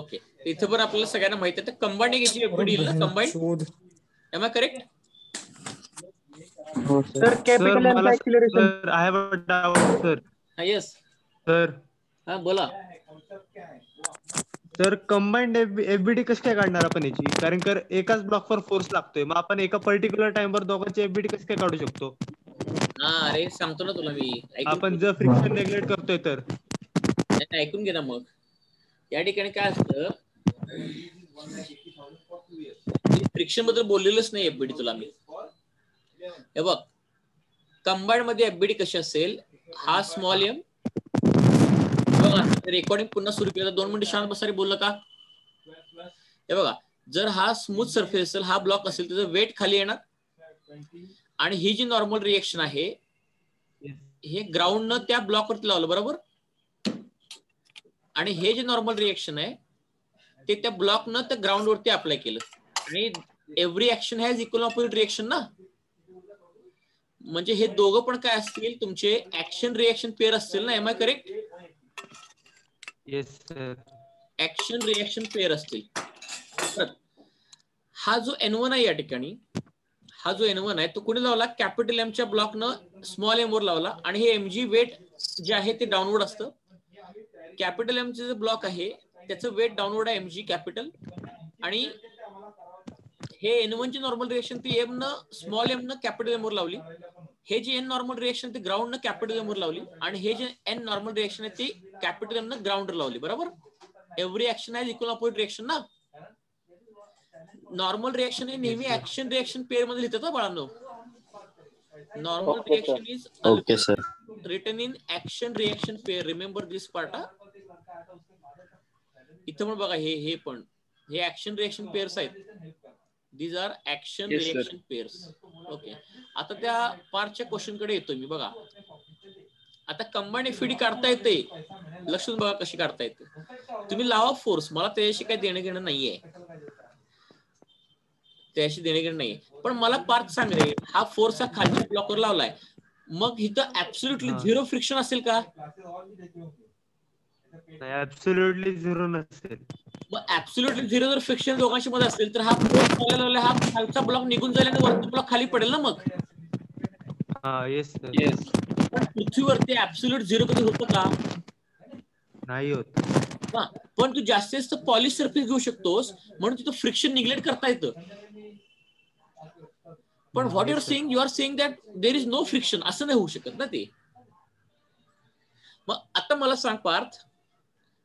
Okay, इथे पण आपल्याला सगळ्यांना माहिती आहे कंबाईंड याची एफबीडी येईल ना, combined. Am I correct? Sir capital एमचं acceleration. Sir I have a doubt sir. Yes sir. हा बोला. सर कंबाईंड एफबीडी कशी काय काढणार आपण याची, कारण तर एकाच ब्लॉकवर फोर्स लागतोय, मग आपण एका पर्टिक्युलर टाइमवर दोघांची एफबीडी कशी काय काढू शकतो? हा अरे सांगतो ना तुला मी, आपण जर फ्रिक्शन रेग्युलेट करतोय तर. ऐकून घे ना मग. या ठिकाणी काय असतं, फ्रिक्शन बद्दल बोललेलंच नाही एफबीडी तुला मी. हे बघ, कंबाईंड मध्ये एफबीडी कशी असेल, हा स्मॉल एम. रेकॉर्डिंग पुन्हा सुरू केलं, 2 मिनिटं शांत बसारी बोललं का? हे बघा, जर हा स्मूथ सरफेस असेल, हा ब्लॉक असेल, त्याचं वेट खाली येणार आणि ही जी नॉर्मल रिएक्शन आहे हे ग्राउंड न त्या ब्लॉकवरती लावलं बरोबर, आणि हे जे नॉर्मल रिएक्शन आहे ते त्या ब्लॉक न त्या ग्राउंड वरती अप्लाय केलं. आणि every action has equal opposite reaction ना, म्हणजे हे दोघं पण काय असतील, तुमचे ऍक्शन रिएक्शन पेअर असतील ना. Am I correct? Yes sir. Action reaction pair असतील. हा जो N1 आहे या ठिकाणी, हा जो N1 आहे तो कुणी लावला, कॅपिटल एमच्या ब्लॉक न स्मॉल एम वर लावला, आणि हे एमजी वेट जे आहे ते डाऊनवर्ड असतं. कॅपिटल एमचे जे ब्लॉक आहे त्याचं वेट डाऊनवर्ड आहे एमजी कॅपिटल, आणि हे N1 ची नॉर्मल रिएक्शन ती एम न स्मॉल एम न कॅपिटल एम वर लावली. हे जे एन नॉर्मल रिएक्शन ती ग्राउंड न कॅपिटल एम वर लावली, आणि हे जे एन नॉर्मल रिएक्शन आहे ती कॅपिटल एम न ग्राउंड वर लावली. बरोबर? Every action has equal opposite reaction ना. नॉर्मल रिएक्शन हे नेहमी ऍक्शन रिएक्शन पेअर मध्ये लिहितात ना बाळांनो. Normal reaction is always written in action reaction pair. Remember this part. इथं पण बघा, हे पण हे ऍक्शन रिएक्शन पेअर्स आहेत. These are action reaction pairs. Okay, आता त्या पार्टच्या क्वेश्चन कडे येतोय मी. बघा, आता कंबाईंड एफबीडी काढता येते, लक्षात बघा कशी काढता येते. तुम्ही लावा फोर्स, मला त्याच्याशी काही देणं घेणं नाहीये, त्याशी देणे घेणं नाहीये. पण मला पार्ट सांग रे, हा फोर्स हा खालच्या ब्लॉकवर लावलाय, मग इथं ऍब्सोल्युटली झिरो फ्रिक्शन असेल का? ऍब्सोल्युटली झिरो नसेल. मग ऍब्सोल्युटली झिरो जर फ्रिक्शन दोघांशी मध्ये असेल तर हा फोर्स लावला, हा खालचा ब्लॉक निघून जाईल आणि वरचा ब्लॉक खाली पडेल ना मग. हा येस सर. पण पृथ्वीवरती ऍब्सोल्युट झिरो कधी होतं का? नाही होत. पण तू जास्तीत जास्त पॉलिश सरफेस घेऊ शकतोस, म्हणून तिथं फ्रिक्शन निग्लेक्ट करता येतं. पण what you are saying that there is no friction, असं नाही होऊ शकत ना ते. मग आता मला सांग पार्थ,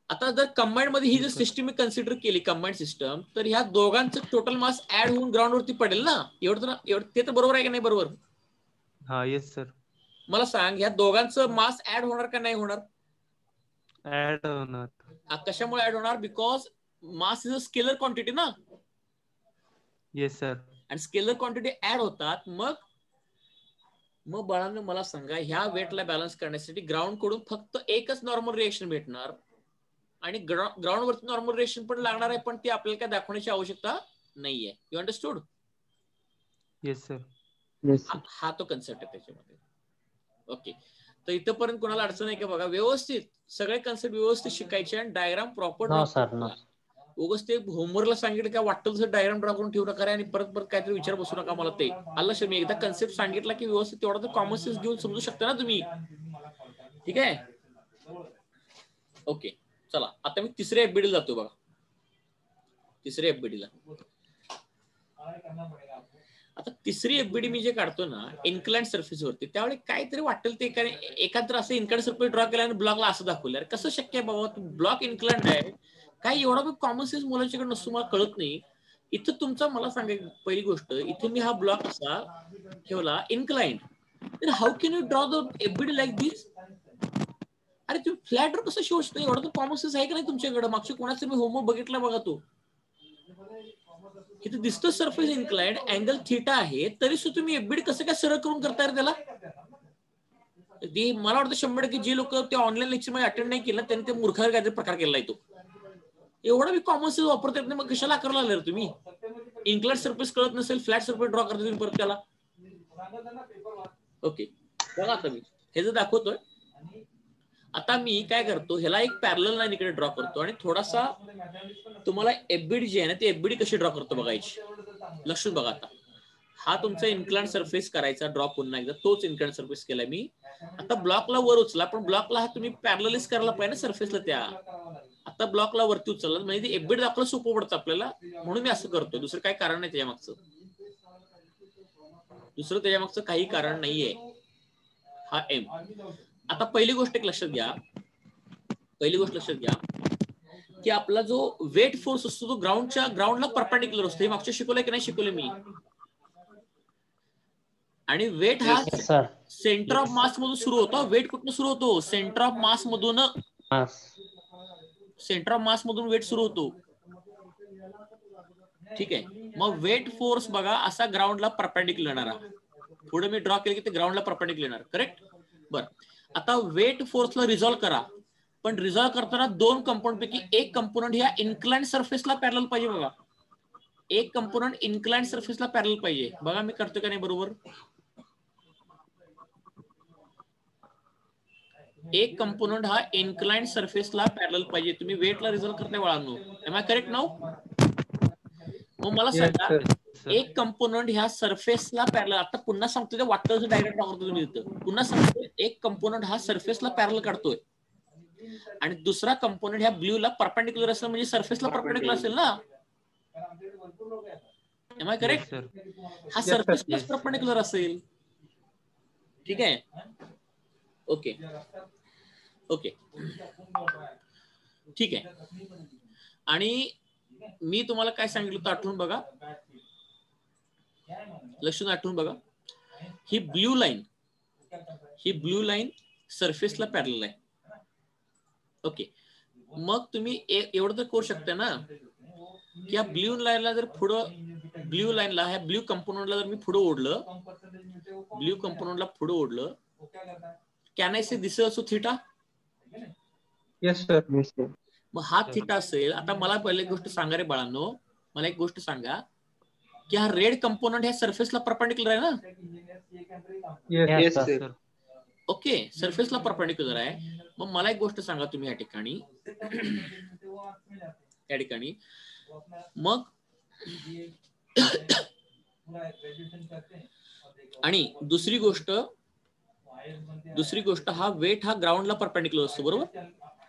आता जर कंबाईंड मध्ये ही जर सिस्टम कन्सिडर केली, कंबाईंड सिस्टम, तर ह्या दोघांचं टोटल मास ऍड होऊन ग्राउंड वरती पडेल ना. एवढं ते तर बरोबर आहे का नाही? बरोबर. हा येस सर. मला सांग, ह्या दोघांचं मास ऍड होणार का नाही होणार? ऍड होणार. कशामुळे ऍड होणार? Because mass is a scalar quantity ना. Yes sir. आणि स्केलर क्वांटिटी ऍड होतात. मग बाळांनो मला सांगा, ह्या वेटला बॅलन्स करण्यासाठी ग्राउंड कडून फक्त एकच नॉर्मल रिएक्शन भेटणार, आणि ग्राउंड वरती नॉर्मल रिएक्शन पण लागणार आहे, पण ती आपल्याला काय दाखवण्याची आवश्यकता नाहीये. You understood? Yes sir. हा तो कन्सेप्ट आहे त्याच्यामध्ये. ओके, तर इथंपर्यंत कोणाला अडचण आहे का? बघा, व्यवस्थित सगळे कन्सेप्ट व्यवस्थित शिकायचे आणि डायग्राम प्रॉपर ड्रॉ करा. उगाच ते होमवर्कला सांगितलं काय वाटतं तसं डायग्राम ड्रॉ करून ठेवू नका आणि परत काहीतरी विचार बसू नका मला. ते आलं मी एकदा कन्सेप्ट सांगितला की व्यवस्थित तेवढा तर कॉमन सेन्स घेऊन समजू शकता ना तुम्ही. ठीक आहे? ओके, चला आता मी तिसऱ्या एफबीडी जातो. बघा, तिसऱ्या एफबीडीला आता तिसरी एफबीडी मी जे काढतो ना इन्क्लाइंड सरफेस वरती, त्यावेळी काहीतरी वाटेल ते एखादं असं इन्क्लाइंड सरफेस ड्रॉ केला आणि ब्लॉकला असं दाखवलं. कसं शक्य आहे बाबा? ब्लॉक इन्क्लाइंड आहे, काय एवढा पण कॉमन सेन्स मुलांच्याकडे नसतो, मला कळत नाही. इथं तुमचा मला सांगायची पहिली गोष्ट, इथे मी हा ब्लॉक असा ठेवला इन्क्लाइंड, तर how can you draw the FBD like this? अरे तुम्ही फ्लॅट कसं शिवू शकता? एवढा तर कॉमन सेन्स आहे का नाही तुमच्याकडे? मागच्या कोणाचं मी होमवर्क बघितला बघा. तो इथे दिसतो सरफेस इन्क्लाइंड, अँगल थिटा आहे, तरी सुद्धा तुम्ही एफबीडी कसं काय सरळ करून करताय त्याला? मला वाटतं 100% जे लोक ते ऑनलाईन लेक्चर मध्ये अटेंड नाही केलं त्यांनी ते मूर्खावर काहीतरी प्रकार केला येतो. एवढा मी कॉमन सेन्स वापरता येत नाही, मग कशाला करायला लागले तुम्ही? इन्क्लाइंड सरफेस कळत नसेल, फ्लॅट सरफेस ड्रॉ करता तुम्ही परत त्याला. ओके, बघा आता मी हे जर दाखवतोय. आता मी काय करतो, ह्याला एक पॅरलल लाईन इकडे ड्रॉ करतो आणि थोडासा तुम्हाला एफबीडी जी आहे ना ती एफबीडी कशी ड्रॉ करतो बघायची. लक्ष बघा आता, हा तुमचा इन्क्लाइन सरफेस करायचा ड्रॉ पुन्हा एकदा, तोच इन्क्लाइन सरफेस केलाय मी. आता ब्लॉकला वर उचला, पण ब्लॉकला हा तुम्ही पॅरललीच करायला पाहिजे ना सरफेसला त्या. आता ब्लॉकला वरती उचलला म्हणजे एफबीडी दाखवलं सोपं पडतं आपल्याला, म्हणून मी असं करतो. दुसरं काही कारण नाही त्याच्यामागचं, दुसरं त्याच्यामागचं काही कारण नाहीये. हा एम. आता पहिली गोष्ट एक लक्षात घ्या, की आपला जो वेट फोर्स असतो तो ग्राउंडला परपेंडिक्युलर असतो. हे मागच्या शिकवलंय की नाही शिकवलं मी. आणि वेट हा सेंटर ऑफ मास मधून सुरू होतो. वेट कुठून सुरू होतो? सेंटर ऑफ मास मधून. सेंटर ऑफ मास मधून वेट सुरू होतो. ठीक आहे. मग वेट फोर्स बघा असा ग्राउंडला परपेंडिक्युलर येणारा. पुढे मी ड्रॉ केलं की ते ग्राउंडला परपेंडिक्युलर येणार. करेक्ट. बरं, आता वेट फोर्सला रिझॉल्व्ह करा, पण रिझॉल्व्ह करताना दोन कंपोनंट पैकी एक कंपोनंट ह्या इन्क्लाइन सरफेसला पॅरलल पाहिजे. बघा, एक कंपोनंट इन्क्लाइन सरफेसला पॅरलल पाहिजे. बघा मी करतो का नाही बरोबर. एक कंपोनंट हा इन्क्लाइन सरफेसला पॅरलल पाहिजे. तुम्ही वेटला रिझॉल्व्ह करताय बाळांनो. Am I correct now? मग मला सांगा, एक कंपोनंट ह्या सरफेसला पॅरलल, आता पुन्हा सांगतो ते वाटतं डायरेक्ट वापरतो तुम्ही इथं. पुन्हा सांगतो, एक कंपोनंट हा सरफेसला पॅरलल काढतोय आणि दुसरा कंपोनंट ह्या ब्ल्यूला परपेंडिक्युलर असेल, म्हणजे सरफेसला परपेंडिक्युलर असेल ना. Am I correct? हा सरफेसलाच परपेंडिक्युलर असेल. ठीक आहे. ओके ओके ठीक आहे. आणि मी तुम्हाला काय सांगितलं होतं आठवून बघा, लक्षून आठवून बघा. ही ब्ल्यू लाईन सरफेसला पॅरलल आहे. ओके, मग तुम्ही एवढं तर करू शकता ना, की या ब्ल्यू लाईनला जर पुढं, ब्ल्यू लाईनला ह्या ब्ल्यू कंपोनंटला जर मी पुढे ओढलं, ब्ल्यू कंपोनंटला पुढे ओढलं, कॅन आय से दिस असो थिटा? Yes sir. मग हा थिटा असेल. आता मला पहिले गोष्ट सांगा रे बाळांनो, मला एक गोष्ट सांगा, की हा रेड कंपोनंट ह्या सरफेसला परपेंडिक्युलर आहे ना? Yes sir. ओके, सरफेसला परपेंडिक्युलर आहे. मग मला एक गोष्ट सांगा तुम्ही या ठिकाणी, मग आणि दुसरी गोष्ट हा वेट हा ग्राउंडला परपेंडिक्युलर असतो. बरोबर,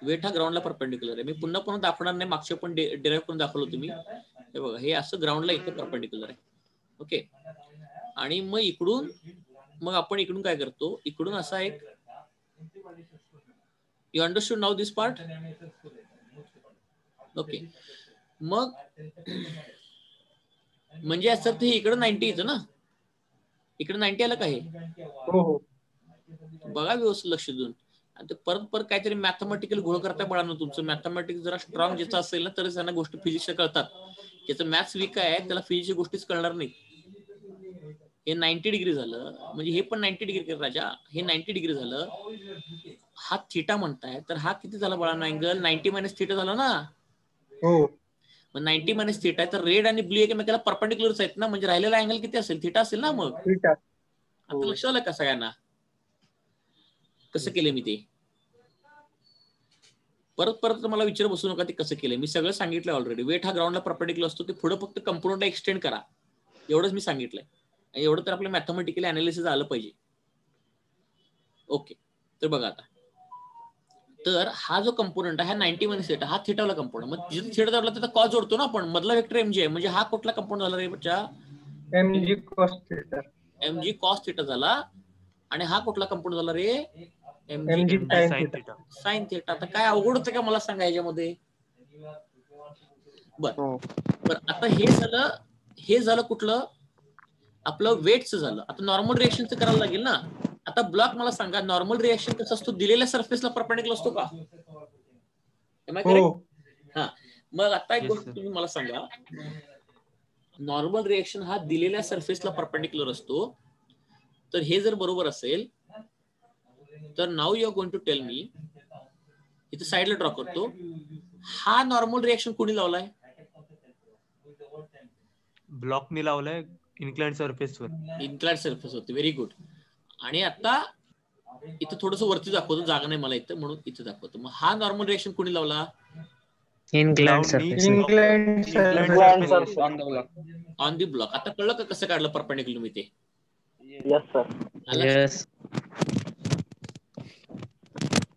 वेट हा ग्राउंडला परपेंडिक्युलर आहे. मी पुन्हा पुन्हा दाखवणार नाही, मागच्या पण डिराइव्ह करून दाखवलं तुम्ही. हे बघा, हे असं ग्राउंडला इथे परपेंडिक्युलर आहे. ओके, आणि मग इकडून, मग आपण इकडून काय करतो, इकडून असा एक, you understood now this part? Okay, मग म्हणजे असं ते इकडं 90 येतं ना, इकडे 90 आलं का? हे हो. बघा व्यवस्थित लक्ष देऊन. आणि परत काहीतरी मॅथमॅटिकल घोळ करता बाळांनो. तुमचं मॅथमॅटिक्स जरा स्ट्रॉंग ज्याचं असेल ना, तरच त्यांना गोष्टी फिजिक्सच्या कळतात. ज्याचं मॅथ्स वीक आहे त्याला फिजिक्सची गोष्टीच कळणार नाही. हे 90 डिग्री झालं, म्हणजे हे पण 90 डिग्री राजा, हे 90 डिग्री झालं. हा थिटा म्हणताय, तर हा किती झाला बाळांनो अँगल? 90 मायनस थिटा झाला ना. हो. मग 90 मायनस थिटा आहे, तर रेड आणि ब्ल्यू एकमेकाला परपेंडिक्युलरच आहेत ना, म्हणजे राहिलेला अँगल किती असेल? थिटा असेल ना. मग आता लक्षात आलं का सगळ्यांना कसं केलं मी ते? परत मला विचार बसू नका ते कसं केलं. मी सगळं सांगितलं ऑलरेडी. वेट हा ग्राउंडला परपेंडिक्युलर असतो, ते पुढे फक्त कंपोनंटला एक्सटेंड करा, एवढंच मी सांगितलंय. एवढं तर आपलं मॅथमॅटिकली अनालिसिस आलं पाहिजे. ओके, तर बघा आता, तर हा जो कंपोनंट आहे, हा 90 मायनस थिटा, हा थिटावाला कंपोनंट. मग जिथे थिटा जोडला तिथं कॉस जोडतो ना आपण, मधला वेक्टर एमजी आहे. म्हणजे हा कुठला कंपोनंट झाला रे बच्चा? M G cos theta. M G cos theta झाला. आणि हा कुठला कंपोनंट झाला रे? M G sine theta. Sine theta. आता काय अवघड होतं का मला सांगा याच्यामध्ये? बर, आता हे झालं कुठलं? आपलं वेटचं झालं. आता नॉर्मल रिएक्शनचं करायला लागेल ना. आता ब्लॉक मला सांगा, नॉर्मल रिएक्शन कसं असतो? दिलेल्या सरफेसला परपेंडिक्युलर असतो का? Am I correct? हा, मग आता एक गोष्ट तुम्ही मला सांगा, नॉर्मल रिएक्शन हा दिलेल्या सरफेसला परपेंडिक्युलर असतो. तर हे जर बरोबर असेल, तर now you are going to tell me, इथे साईडला ड्रॉ करतो, हा नॉर्मल रिएक्शन कोणी लावलाय? ब्लॉकनी लावलाय इन्क्लाइन्ड सरफेसवर. इन्क्लाइन्ड सरफेस होती. Very good. आणि आता इथं थोडस वरती दाखवतो, जागा नाही मला इथं म्हणून इथं दाखवतो. मग हा नॉर्मल रिएक्शन कोणी लावला? Inclined surface on the block. आता कळलं का कसं काढलं परपेंडिक्युलर मी ते? Yes, sir. Yes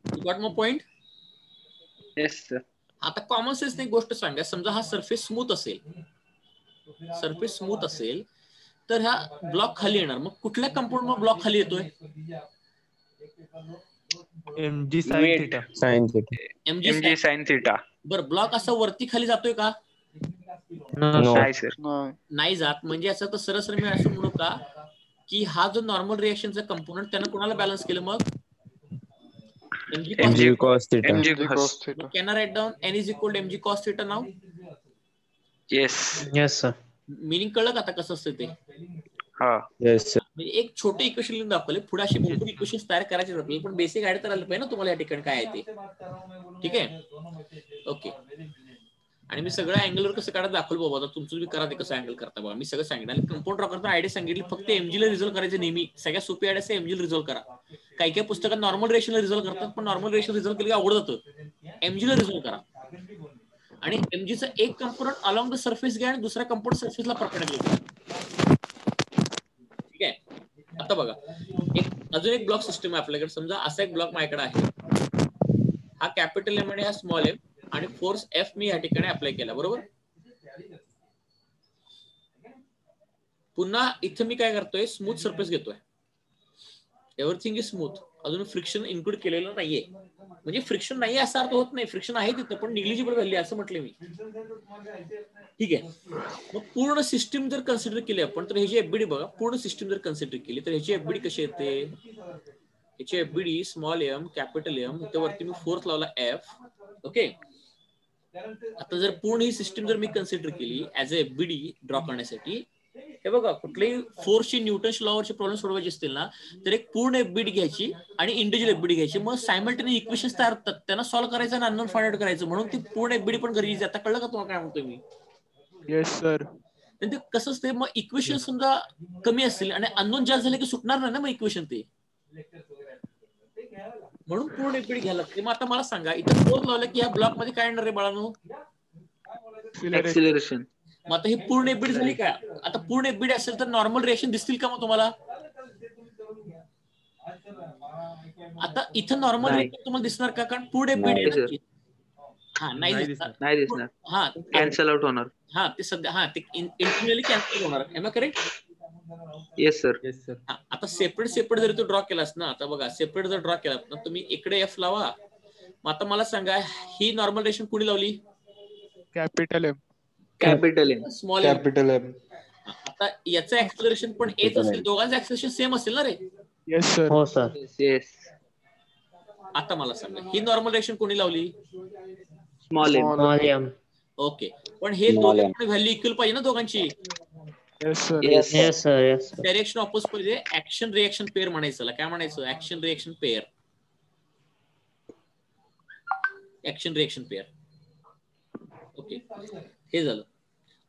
you got my point? Yes, sir. आता कॉमन सेन्सने एक गोष्ट सांगा, समजा हा सरफेस स्मूथ असेल, तर हा ब्लॉक खाली येणार. मग कुठल्या कंपाऊंड मग ब्लॉक खाली येतोय? MG sin theta. MG sin theta. बरं, ब्लॉक असा वरती खाली जातोय का? नाही sir. नाही जात. म्हणजे असं तर सरळ मी असं म्हणू का की हा जो नॉर्मल रिएक्शनचा कंपोनंट त्यानं कोणाला बॅलन्स केलं? मग MG cos theta. Can I write down n is equal to mg cos theta now? Yes. Yes sir. Meaning कळलं का आता कसं असतं ते? हा. Yes, sir. म्हणजे एक छोटे इक्वेशन लिहून दाखवले. पुढे अशी भरपूर इक्वेशन तयार करायचे आपल्याला, पण बेसिक आयडिया तर आलं पाहिजे ना तुम्हाला या ठिकाणी काय आहे ते. ठीक आहे, ओके. आणि मी सगळं अँगलवर कसं काढत दाखवलं बाबा. आता तुमचं तुम्ही करा ते कसं अँगल करता बाबा. मी सगळं सांगितलं. आणि कंपाऊंड ड्रॉ करता आयडिया सांगितली. फक्त एमजी ला रिझॉल्व करायचं नेहमी. सगळ्यात सोपी आयडिया असते एमजी ला रिझॉल्व करा. काही काही पुस्तकात नॉर्मल रेशनला रिझॉल्व करतात, पण नॉर्मल रेशन रिझॉल्व केलं की अवघड जातं. एमजी ला रिझॉल्व करा. आणि एमजीचा एक कंपोनंट अलॉंग द सरफेस घ्या आणि दुसरा कंपोनंट सरफेसला परपेंडिक्युलर घ्या. ठीक आहे. आता बघा, अजून एक ब्लॉक सिस्टम आहे आपल्याकडे. समजा असा एक ब्लॉक माझ्याकडे आहे. हा कॅपिटल एम आणि हा स्मॉल एम आणि फोर्स एफ मी या ठिकाणी अप्लाय केला, बरोबर. पुन्हा इथं मी काय करतोय, स्मूथ सरफेस घेतोय. Everything is smooth. अजून फ्रिक्शन इन्क्लूड केलेलं नाहीये. म्हणजे फ्रिक्शन नाहीये असा अर्थ होत नाही. फ्रिक्शन आहे तिथं, पण निग्लिजिबल व्हॅल्यू असं म्हटलं मी. ठीक आहे. मग पूर्ण सिस्टीम जर कन्सिडर केली आपण, तर ह्याची एफबीडी बघा. पूर्ण सिस्टीम जर कन्सिडर केली तर ह्याची एफबीडी कशी येते? ह्याची FBD small M capital M, त्यावरती मी फोर्स लावला एफ. ओके. आता जर पूर्ण ही सिस्टीम जर मी कन्सिडर केली ऍज अ एफबीडी ड्रॉ करण्यासाठी, हे बघा, कुठल्याही फोर्सची न्यूटन्स लॉवरचे प्रॉब्लेम सोडवायचे असतील ना, तर एक पूर्ण एफबीडी घ्यायची आणि इंडिव्हिज्युअल एफबीडी घ्यायची. मग सायमल्टेनियस इक्वेशन्स तयार होतात, त्यांना सॉल्व्ह करायचं आणि अननोन फाइंड आउट करायचं. म्हणून ती पूर्ण एफबीडी पण गरजेची. आता कळलं का तुम्हाला काय म्हणतोय मी? Yes sir. ते कसं असते, मग इक्वेशन समजा कमी असतील आणि अननोन जास्त झाले की सुटणार नाही ना मग इक्वेशन ते. म्हणून पूर्ण एफबीडी घ्यायला लागते. मग आता मला सांगा, इथं फोर्स लावला की ह्या ब्लॉक मध्ये काय येणार आहे बाळांनो? Acceleration. मग आता ही पूर्ण एफबीडी झाली का? आता पूर्ण एफबीडी असेल तर नॉर्मल रिएक्शन दिसतील का मग तुम्हाला? आता इथं नॉर्मल रिएक्शन तुम्हाला दिसणार का? कारण पूर्ण एफबीडी हा नाही दिसणार. हा Cancel out होणार. हा ते सध्या हा ते इंटरनली कॅन्सल होणार. Am I correct? Yes, sir. आता सेपरेट जर तू ड्रॉ केलास ना, आता बघा सेपरेट जर ड्रॉ केला ना, तुम्ही इकडे एफ लावा. मग आता मला सांगा, ही नॉर्मल रिएक्शन कुणी लावली? Capital M. Capital M. Small M. आता याचं ऍक्सेलरेशन पण एच असेल. दोघांचं ऍक्सेलरेशन सेम असेल ना रे? Yes sir. हो सर. Yes. आता मला सांगा, ही नॉर्मल रिएक्शन कोणी लावली? Small M. Small M. Okay. पण हे दोघांची व्हॅल्यू इक्वल पाहिजे ना दोघांची? Yes sir. Yes. Yes sir. Yes. Direction opposite पाहिजे. ऍक्शन रिएक्शन पेअर म्हणायचं. काय म्हणायचं? Action reaction pair. Action reaction pair. Okay, हे झालं.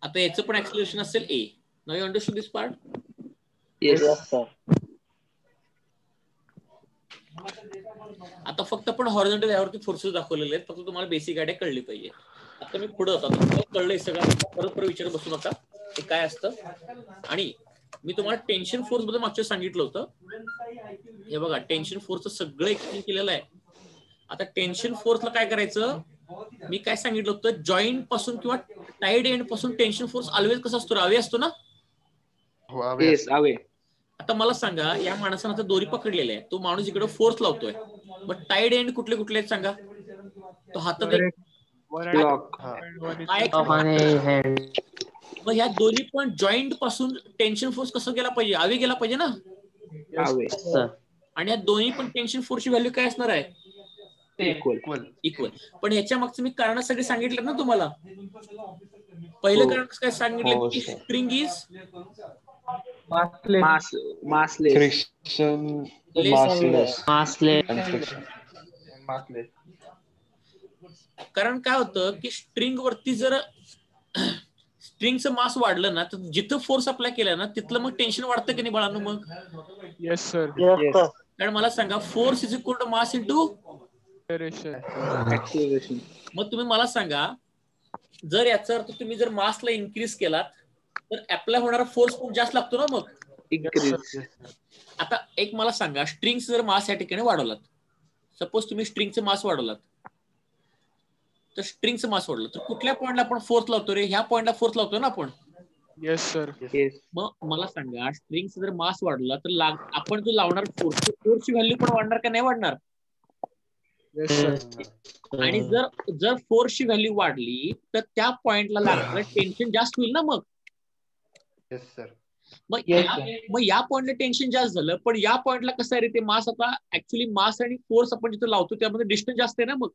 आता याचं पण ऍक्सेलरेशन असेल a. Now you understand this part? Yes. sir. आता फक्त आपण हॉरिझॉन्टल यावरती फोर्सेस दाखवलेले आहेत. फक्त तुम्हाला बेसिक आयडिया कळली पाहिजे. आता मी पुढे होता, तुम्हाला कळलंय सगळं. परत विचारत बसू नका ते काय असतं. आणि मी तुम्हाला टेन्शन फोर्स बद्दल मागच्या सांगितलं होतं. हे बघा, टेन्शन फोर्सचं सगळं एक्सप्लेन केलेलं आहे. आता टेन्शन फोर्सला काय करायचं, मी काय सांगितलं होतं, जॉईंट पासून किंवा टाईड एंड पासून टेन्शन फोर्स ऑलवेज कसा असतो? अवे असतो ना? Yes. Away. आता मला सांगा, या माणसानं आता दोरी पकडलेली आहे. तो माणूस इकडे फोर्स लावतोय. मग टाईड एंड कुठले कुठले आहेत सांगा? तो हातात Block. मग ह्या दोन्ही पण जॉईंट पासून टेन्शन फोर्स कसं गेला पाहिजे? अवे गेला पाहिजे ना? Away. आणि या दोन्ही पण टेन्शन फोर्सची व्हॅल्यू काय असणार आहे? इक्वल. पण ह्याच्या मागचं मी कारण सगळे सांगितलं ना तुम्हाला. पहिलं कारण काय सांगितलं की string is Massless. Friction, massless. कारण काय होतं की स्ट्रिंग वरती जर स्ट्रिंगचं मास वाढलं ना, तर जिथं फोर्स अप्लाय केला ना, तिथलं मग टेन्शन वाढतं की नाही बाळांनो? मग येस सर. कारण मला सांगा force is equal to mass into, acceleration. मग तुम्ही मला सांगा जर याचा अर्थ तुम्ही जर मासला इन्क्रीज केलात तर अप्लाय होणारा फोर्स पण जास्त लागतो ना मग. इन्क्रीज. आता एक मला सांगा स्ट्रिंगचं जर मास या ठिकाणी वाढवलात, सपोज तुम्ही स्ट्रिंगचं मास वाढवलात, तर स्ट्रिंगचं मास वाढलं तर कुठल्या पॉईंटला आपण फोर्स लावतो रे? ह्या पॉईंटला फोर्स लावतो ना आपण. Yes sir. मग मला सांगा स्ट्रिंगचं जर मास वाढला तर आपण जो लावणार फोर्सची व्हॅल्यू पण वाढणार का नाही वाढणार? Yes sir. आणि जर फोर्सची व्हॅल्यू वाढली तर त्या पॉइंटला लागणार टेन्शन जास्त होईल ना मग. Yes sir. मग या पॉइंटला टेन्शन जास्त झालं, पण या पॉइंटला कसं आहे रे ते मास, आता ऍक्च्युली मास आणि फोर्स आपण जिथे लावतो त्यामध्ये डिस्टन्स जास्त आहे ना मग.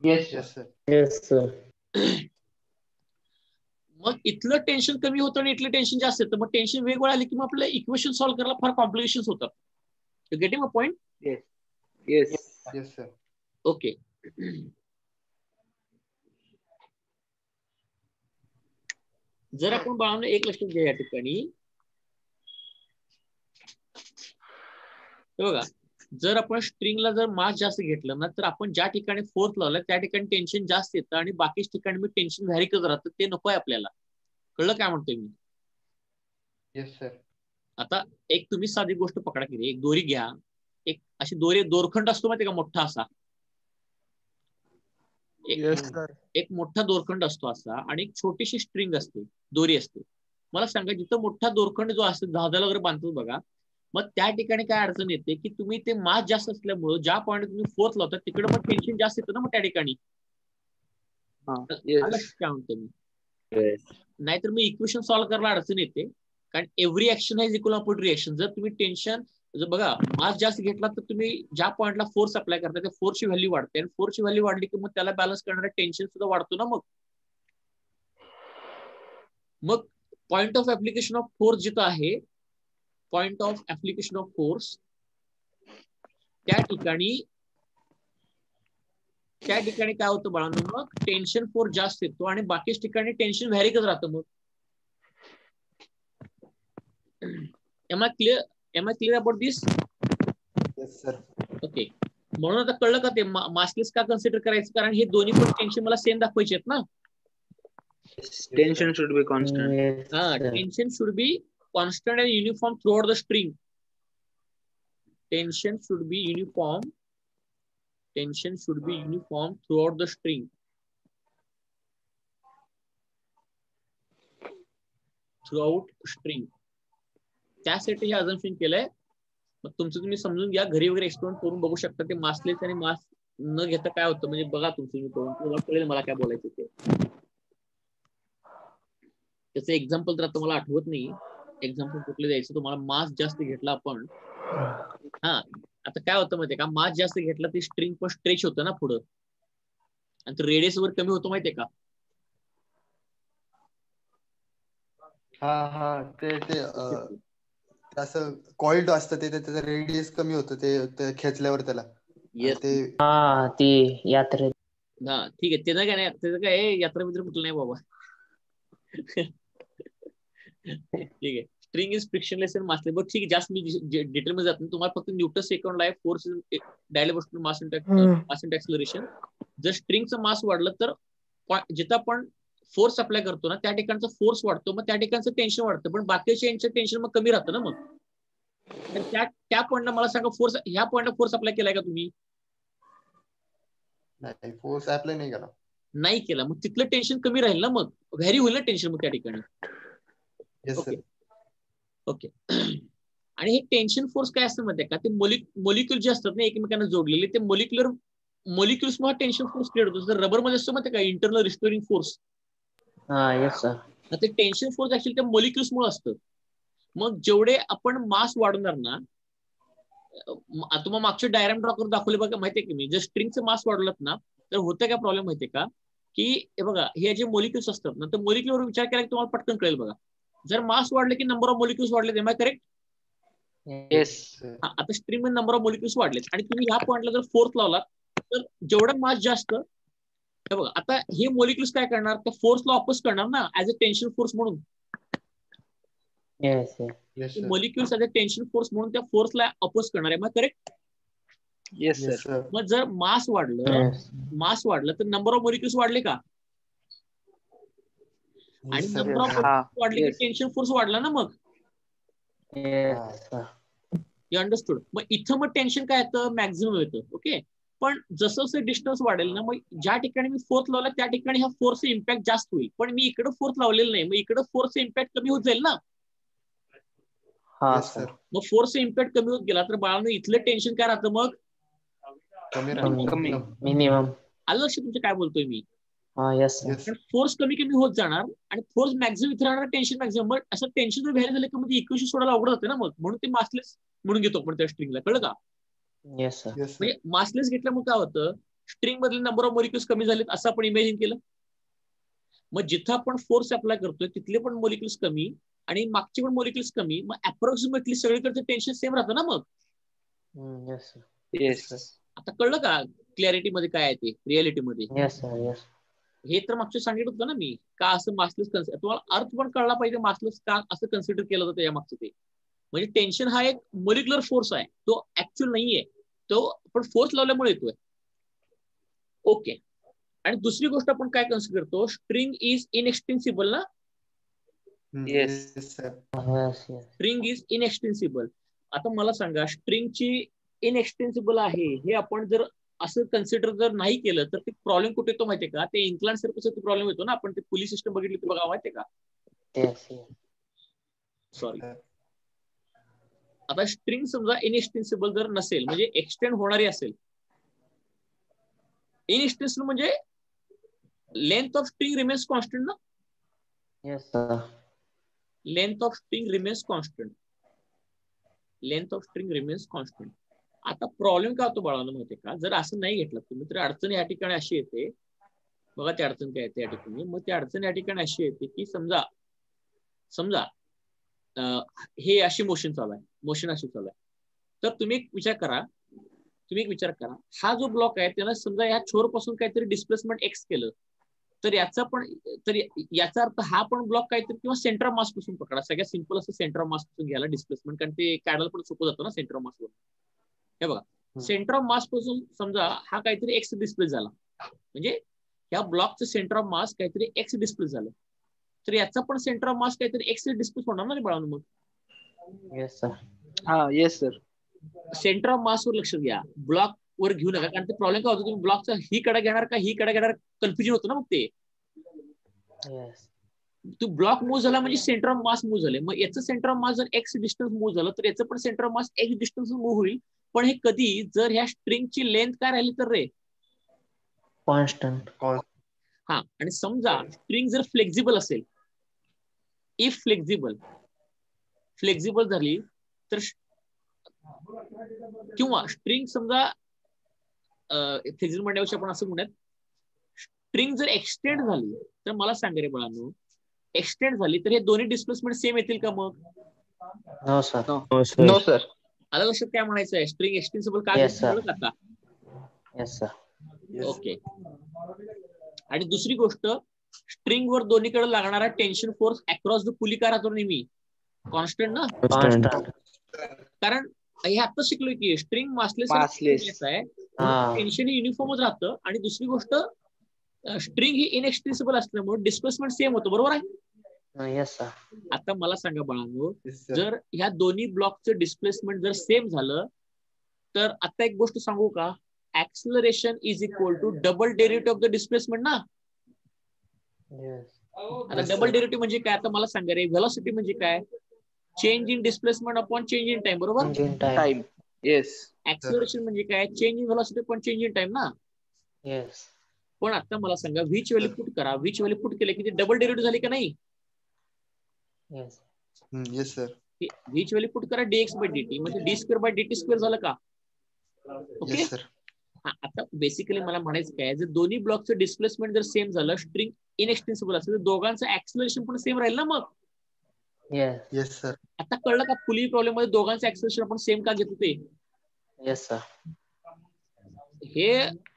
Yes sir. Yes sir. मग इथलं टेन्शन कमी होतं आणि इथलं टेन्शन जास्त येतं. मग टेन्शन वेगवेगळं आले की मग आपल्याला इक्वेशन सॉल्व्ह करायला फार कॉम्प्लिकेशन्स होतात. You getting a point? Yes. Yes sir. Okay. जर आपण बाळांनो एक लक्षात घ्या या ठिकाणी, बघा जर आपण स्ट्रिंगला जर मास जास्त घेतलं ना तर आपण ज्या ठिकाणी फोर्स लावला त्या ठिकाणी टेन्शन जास्त येतं आणि बाकीच ठिकाणी मी टेन्शन व्हॅरी करत राहतं. ते नको आहे आपल्याला. कळलं काय म्हणतोय मी? Yes sir. आता एक तुम्ही साधी गोष्ट पकडा की एक दोरी घ्या, एक अशी दोरखंड असतो माहिती का मोठा असा, एक मोठा दोरखंड असतो असा आणि एक छोटीशी स्ट्रिंग असते, दोरी असते. मला सांगा जिथं मोठा दोरखंड जो असतो जहाजाला वगैरे बांधतो बघा, मग त्या ठिकाणी काय अडचण येते की तुम्ही ते मास जास्त असल्यामुळे ज्या पॉईंट तुम्ही फोर्स लावता तिकडे मग टेन्शन जास्त येतं ना मग त्या ठिकाणी. काय म्हणतो मी? नाहीतर मी इक्वेशन सॉल्व्ह करायला अडचण येते, कारण every action has equal opposite reaction. जर तुम्ही टेन्शन बघा मास जास्त घेतला तर तुम्ही ज्या पॉईंटला फोर्स अप्लाय करता त्या फोर्सची व्हॅल्यू वाढते आणि फोर्सची व्हॅल्यू वाढली की मग त्याला बॅलन्स करणारा टेन्शन सुद्धा वाढतो ना मग point of application of force जिथं आहे, point of application of force त्या ठिकाणी काय होतं बाळांनो, मग टेन्शन फोर्स जास्त येतो आणि बाकीच ठिकाणी टेन्शन व्हॅरी करत राहतं. मग am I clear about this? Yes sir. Okay. म्हणून आता कळलं का ते मासलेस का कन्सिडर करायचं, कारण हे दोन्ही पण टेन्शन मला सेम दाखवायचे आहेत ना. Tension should be constant. Tension should be constant and uniform through out the string. Tension should be uniform. Tension should be uniform throughout the string. Throughout string. त्यासाठी हे अझम्पशन केलंय. मग तुमचं तुम्ही समजून घ्या, घरी वगैरे एक्सपेरिमेंट करून बघू शकता. ते मासलेस आणि मास न घेता काय होतं म्हणजे बघा तुमचं करून, तुम्हाला कळेल मला काय बोलायचं ते. त्याचं एक्झाम्पल तर आता मला आठवत नाही, एक्झाम्पल कुठलं द्यायचं तुम्हाला. मास जास्त घेतला आपण, हा आता काय होतं माहितीये का, मास जास्त घेतला ती स्ट्रिंग पण स्ट्रेच होतं ना पुढं आणि तो रेडियस वर कमी होतो माहितीये का. ते असं कॉइल्ड असतं ते, त्याचं रेडियस कमी होतं ते खेचल्यावर त्याला. ती यात्रा. हा ठीक आहे, त्याचं काय नाही, त्याचं काय यात्रा मित्र कुठलं नाही बाबा. ठीक आहे. String is frictionless and massless. But ठीक आहे, जास्त मी डिटेल मध्ये जात नाही. तुम्हाला फक्त न्यूटन सेकंड ला force dielectric mass and acceleration. जर स्ट्रिंगचं मास वाढलं तर जिथं आपण फोर्स अप्लाय करतो ना त्या ठिकाणचा फोर्स वाढतो, मग त्या ठिकाणचं टेन्शन वाढतं, पण बाकीच्या टेन्शन मग कमी राहतं ना मग. त्या पॉईंटला मला सांगा फोर्स, ह्या पॉईंटला फोर्स अप्लाय केलाय का तुम्ही? नाही, फोर्स अप्लाय नाही केला. नाही केला, मग तिथलं टेन्शन कमी राहील ना, मग व्हॅरी होईल ना टेन्शन मग त्या ठिकाणी. ओके. आणि हे टेन्शन फोर्स काय असतं माहिती आहे का, ते मोलिक्युल जे असतात ना एकमेकांना जोडलेले, ते मोलिक्युल्स मुळे टेन्शन फोर्स क्रिएट होतो. जर रबर मध्ये असतो माहिती का इंटरनल रिस्टोरिंग फोर्स, ते टेन्शन फोर्स ऍक्च्युअली त्या मोलिक्युल्स मुळे असतं. मग जेवढे आपण मास वाढवणार ना, तुम्हाला मागचे डायग्राम ड्रॉ करून दाखवले बघा, माहितीये की मी जर स्ट्रिंगचं मास वाढवलं ना तर होतं काय प्रॉब्लेम माहितीये का, की हे बघा हे जे मोलिक्युल्स असतात ना, तर मोलिक्युलवर विचार केला की तुम्हाला पटकन कळेल बघा. जर मास वाढले की नंबर ऑफ मोलिक्युल्स वाढले, एम आय करेक्ट? येस. आता स्ट्रिंग मध्ये नंबर ऑफ मोलिक्युल्स वाढलेत आणि तुम्ही ह्या पॉइंटला जर फोर्स लावला तर जेवढा मास जास्त, हे बघा आता हे मोलिक्युल्स काय करणार, तर फोर्सला ऑपोज करणार ना ऍज अ टेन्शन फोर्स म्हणून. Yes yes sir. Molecules are tension force म्हणून त्या फोर्सला अपोज करणार आहे. मग correct. Yes, yes sir. Sir. मग जर मास वाढलं तर नंबर ऑफ मॉलिक्युल्स वाढले का? आणि येस सर. नंबर ऑफ हा, वाढले की yes. टेन्शन फोर्स वाढला ना मग. Yes you understood. मग इथं मग टेन्शन काय येतं? मॅक्झिमम येतं. ओके. पण जसं जसं डिस्टन्स वाढेल ना, मग ज्या ठिकाणी मी फोर्स लावला त्या ठिकाणी हा फोर्स इम्पॅक्ट जास्त होईल. पण मी इकडे फोर्स लावलेला नाही, मग इकडे फोर्स इम्पॅक्ट कमी होत जाईल ना. हा येस सर सर. मग फोर्स इम्पॅक्ट कमी होत गेला तर बाळांनो इथलं टेन्शन काय राहतं मग? कमी कमी. राहतो. मिनिमम. आलं लक्ष तुमचं काय बोलतोय मी? हा येस सर येस. पण फोर्स कमी कमी होत जाणार आणि फोर्स मॅक्झिमम इथे राहणार, टेन्शन मॅक्झिमम. मग असं टेन्शन जर व्हॅल्यू झालं की मग इक्वेशन सोडायला अवघड जाते ना मग. म्हणून ते मासलेस म्हणून घेतो आपण त्या स्ट्रिंगला. कळलं का? Yes sir yes sir. म्हणजे मासलेस घेतल्यामुळे काय होतं? स्ट्रिंग मधले नंबर ऑफ मॉलिक्युल्स कमी झालेत असं आपण इमॅजिन केलं. मग जिथं आपण फोर्स अप्लाय करतोय तिथले पण मॉलिक्युल्स कमी आणि मागचे पण मॉलिक्युल्स कमी. मग अप्रॉक्सिमेटली सगळीकडचं टेन्शन सेम राहतं ना मग. Yes sir Yes. आता कळलं का क्लॅरिटी मध्ये काय आहे ते रियालिटी मध्ये? येस सर येस हे तर मागच्या सांगितलं होतं ना मी, का असं मासलेस तुम्हाला अर्थ पण कळला पाहिजे मासलेस का असं कन्सिडर केलं होतं या मागचं ते. म्हणजे टेन्शन हा एक मॉलिक्युलर फोर्स आहे, तो ऍक्च्युअल नाहीये, तो आपण फोर्स लावल्यामुळे येतोय. ओके. आणि दुसरी गोष्ट आपण काय कन्सिडर करतो? स्ट्रिंग इज इनएक्सटेन्सिबल ना. Yes. Yes sir. Yes yes string is inextensible. आता मला सांगा स्ट्रिंगची इनएक्सटेन्सिबल आहे हे आपण जर असं कन्सिडर जर नाही केलं तर ते प्रॉब्लेम कुठे येतो माहितीये का? ते इन्क्लाइन सर्कलचा प्रॉब्लेम येतो ना. आपण ते पुली सिस्टम बघितली तर बघा माहितीये का? Yes sorry. आता स्ट्रिंग समजा इनएक्सटेन्सिबल जर नसेल म्हणजे एक्सटेंड होणारी असेल. इनएक्सटेन्सिबल म्हणजे length of string remains constant ना. Yes sir length of string remains constant. Length of string remains constant. आता प्रॉब्लेम काय होतो बाळांनो माहितीये का? जर असं नाही घेतलं तुम्ही तर अडचण या ठिकाणी अशी येते. बघा ती अडचण काय येते या ठिकाणी. मग ती अडचण या ठिकाणी अशी येते की समजा हे अशी मोशन चालू आहे, मोशन अशी चालू आहे. तर तुम्ही एक विचार करा, हा जो ब्लॉक आहे त्याला समजा या छोर पासून काहीतरी डिस्प्लेसमेंट एक्स केलं तर याचा अर्थ हा पण ब्लॉक काहीतरी किंवा सेंटर ऑफ मास पासून पकडा. सगळ्यात सिंपल असं सेंटर ऑफ मास पासून घ्यायला डिस्प्लेसमेंट, कारण ते काढायला पण सोपं जातं ना सेंटर ऑफ मास. हे बघा सेंटर ऑफ मास पासून समजा हा काहीतरी एक्स डिस्प्लेस झाला, म्हणजे या ब्लॉकचं सेंटर ऑफ मास काहीतरी एक्स डिस्प्लेस झालं, तर याचा पण सेंटर ऑफ मास काहीतरी एक्स डिस्प्लेस होणार ना बाळांनो मग. येस सर हा, yes sir. Centre of mass वर लक्ष द्या, ब्लॉक वर घेऊ नका. कारण ते प्रॉब्लेम काय होतो, तुम्ही ब्लॉकचा ही कडा घेणार का ही कडा घेणार, कन्फ्युजन होतं ना मग ते. येस तू ब्लॉक मूव्ह झाला म्हणजे सेंटर ऑफ मास मूव्ह झाले. मग याचं सेंटर ऑफ मास जर एक्स डिस्टन्स मूव्ह झालं तर याचं पण centre of mass x distance move होईल. पण हे कधी जर ह्या स्ट्रिंगची लेंथ काय राहिली तर रे कॉन्स्टंट. हा. आणि समजा स्ट्रिंग जर फ्लेक्झिबल असेल, इफ फ्लेक्झिबल झाली तर किंवा स्ट्रिंग समजा फ्लेक्झिबल म्हणण्यापेक्षा आपण असं म्हणूयात स्ट्रिंग जर एक्सटेंड झाली तर मला सांगा रे बाळांनो, एक्सटेंड झाली तर हे दोन्ही डिस्प्लेसमेंट सेम येतील का मग? No sir no sir. आलं लक्षात काय म्हणायचं आहे? स्ट्रिंग एक्सटेन्सिबल का Yes, sir. कळलं आता? Yes sir okay. आणि दुसरी गोष्ट, स्ट्रिंग वर दोन्हीकडे लागणारा tension force across the pulley काय राहतो नेहमी? कॉन्स्टंट ना. कॉन्स्टंट. कारण हे आता शिकलोय की स्ट्रिंग मासलेस Massless. आहे, हा टेन्शन युनिफॉर्मच राहतं. आणि दुसरी गोष्ट स्ट्रिंग ही इनएक्सटेन्सिबल असल्यामुळे डिस्प्लेसमेंट सेम होतं, बरोबर आहे? येस सर आता मला सांगा बाळांनो, येस सर. जर ह्या दोन्ही ब्लॉकचं डिस्प्लेसमेंट जर सेम झालं तर आता एक गोष्ट सांगू का? Acceleration is equal to double derivative of the displacement ना. येस आता Yes, डबल sir. डेरिव्हेटिव्ह म्हणजे काय? आता मला सांगा रे, व्हेलॉसिटी म्हणजे काय? Change in displacement upon change in time, बरोबर? टाइम. येस. ऍक्सलरेशन म्हणजे काय? Change in velocity upon change in time ना. येस पण आता मला सांगा व्हीच व्हॅल्यू पुट करा, व्हीच व्हॅल्यू पुट केले की ते डबल डेरिव्हेटिव्ह झाली का नाही? Yes yes sir. Which value put करा dx बाय dt, म्हणजे D square by dt square झालं का? ओके. Yes sir. हा. आता बेसिकली मला म्हणायचं काय, जर दोन्ही ब्लॉकचं डिस्प्लेसमेंट जर सेम झालं, स्ट्रिंग इनएक्सटेन्सिबल असेल तर दोघांचं ऍक्सलरेशन पण सेम राहील ना मग. Yes yes sir. आता कळलं का पुली प्रॉब्लेम मध्ये दोघांचं ऍक्सलरेशन आपण सेम का घेतो ते? येस सर हे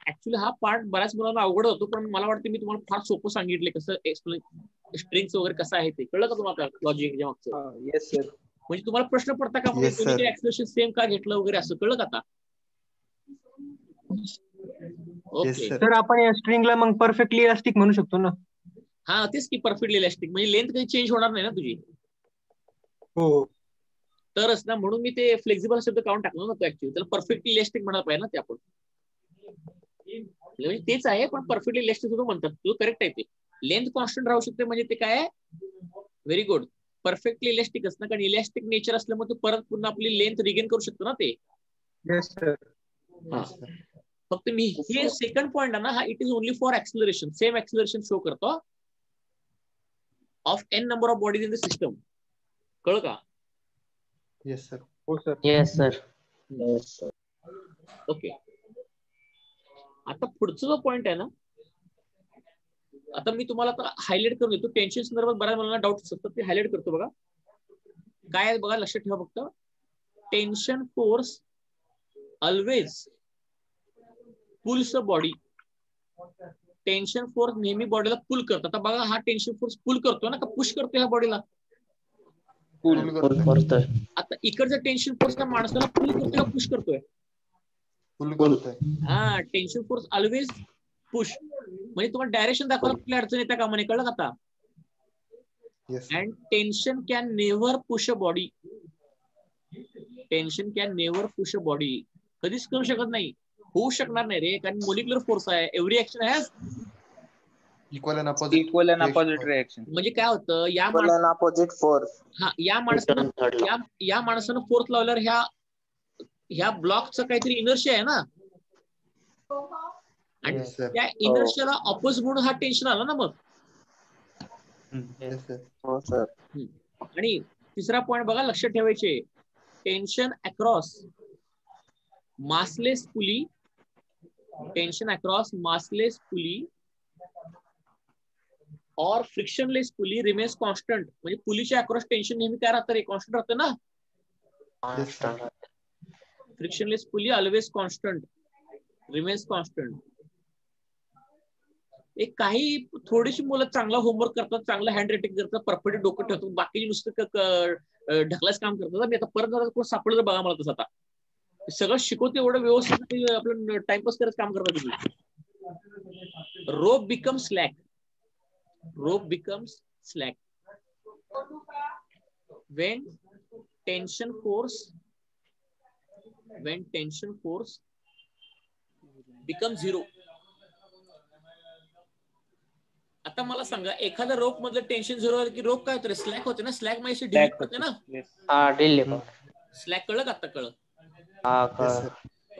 ऍक्च्युली हा पार्ट बऱ्याच मुलांना अवघड होतो, पण मला वाटतं मी तुम्हाला फार सोपं सांगितले कसं एक्सप्लेन स्ट्रिंग्स वगैरे कसं आहे ते कळलं का तुम्हाला लॉजिक मागचं? Yes sir. म्हणजे तुम्हाला प्रश्न पडता का Yes, sir. ऍक्सलरेशन सेम का घेतलं वगैरे असं कळलं का आता? Yes, okay. sir. सर आपण या स्ट्रिंगला मग परफेक्टली इलास्टिक म्हणू शकतो ना? हा तेच की परफेक्टली इलास्टिक म्हणजे लेंथ काही चेंज होणार नाही ना तुझी. हो. तरच ना म्हणून मी ते फ्लेक्झिबल शब्द काढून टाकलो ना तो ऍक्च्युअली त्याला परफेक्टली इलास्टिक म्हणायला पाहिजे ना ते आपण. म्हणजे तेच आहे पण परफेक्टली इलास्टिक सुद्धा म्हणतात तुझं करेक्ट आहे ते. लेंथ कॉन्स्टंट राहू शकते म्हणजे ते काय आहे व्हेरी गुड परफेक्टली इलास्टिक असतं कारण इलास्टिक नेचर असल्यामुळे ते परत पुन्हा आपली लेंथ रिगेन करू शकतो ना ते. Yes sir. फक्त मी हे सेकंड पॉइंट आहे ना हा it is only for acceleration same acceleration show करतो of N number of bodies in the system. कळ का? Yes sir. हो सर. Yes, sir. Yes, sir. Okay. आता पुढचा जो पॉइंट आहे ना आता मी तुम्हाला आता हायलाइट करून देतो टेन्शन संदर्भात बऱ्याच मुलांना डाऊट असतात ते हायलाइट करतो बघा. काय आहे बघा लक्षात ठेवा फक्त tension force always pulls a body. Tension force नेहमी बॉडीला पुल करतो. आता बघा हा टेन्शन फोर्स पुल करतो ना का पुश करतो ह्या बॉडीला? पुल Pull करतोय. आता इकडचा टेन्शन फोर्स त्या माणसाला पुल करतोय का पुश करतोय? पुल करतोय. हा टेन्शन फोर्स ऑलवेज पुश म्हणजे तुम्हाला डायरेक्शन दाखवायला कुठल्या अडचण येत्या का म्हणे कळलं का आता? Yes. And tension can never push a body. Tension can never push a body. कधीच करू शकत नाही होऊ शकणार नाही रे कारण मोलिक्युलर फोर्स आहे. Every action has equal and opposite. Equal and opposite reaction. म्हणजे काय होतं या इक्वल अँड अपोजिट फोर्स. या माणसानं या माणसानं फोर्स लावल्यावर ह्या ब्लॉकचं काहीतरी इनर्शिया आहे ना आणि Yes, sir. त्या इनर्शियाला ऑपोज म्हणून हा टेन्शन आला ना मग. Yes, sir. हो सर. आणि तिसरा पॉइंट बघा लक्षात ठेवायचे tension across massless pulley. Tension across massless pulley और फ्रिक्शनलेस पुली रिमेन्स कॉन्स्टंट. म्हणजे पुलीच्या अक्रॉस टेन्शन नेहमी काय राहतं रे कॉन्स्टंट राहतं ना. Yes, sir. Frictionless pulley always constant remains constant. एक काही थोडीशी मुलं चांगला होमवर्क करतात चांगलं हँड रायटिंग करतात परफेक्ट डोकं ठेवतात बाकीचे नुसतं ढकलाच काम करतात. मी आता परत सापडलं बघा मला तसं आता सगळं शिकवते एवढं व्यवस्थित आपलं टाइमपास करत काम करतात तुम्ही. Rope becomes slack. Rope becomes slack when tension force becomes zero. आता मला सांगा एखाद्या रोप मधलं टेन्शन झिरो आलं की रोप काय होतं स्लॅक होते ना. स्लॅक म्हणजे डिलीट होते ना. हा डिले. स्लॅक कळलं का आता कळलं? Yes, sir.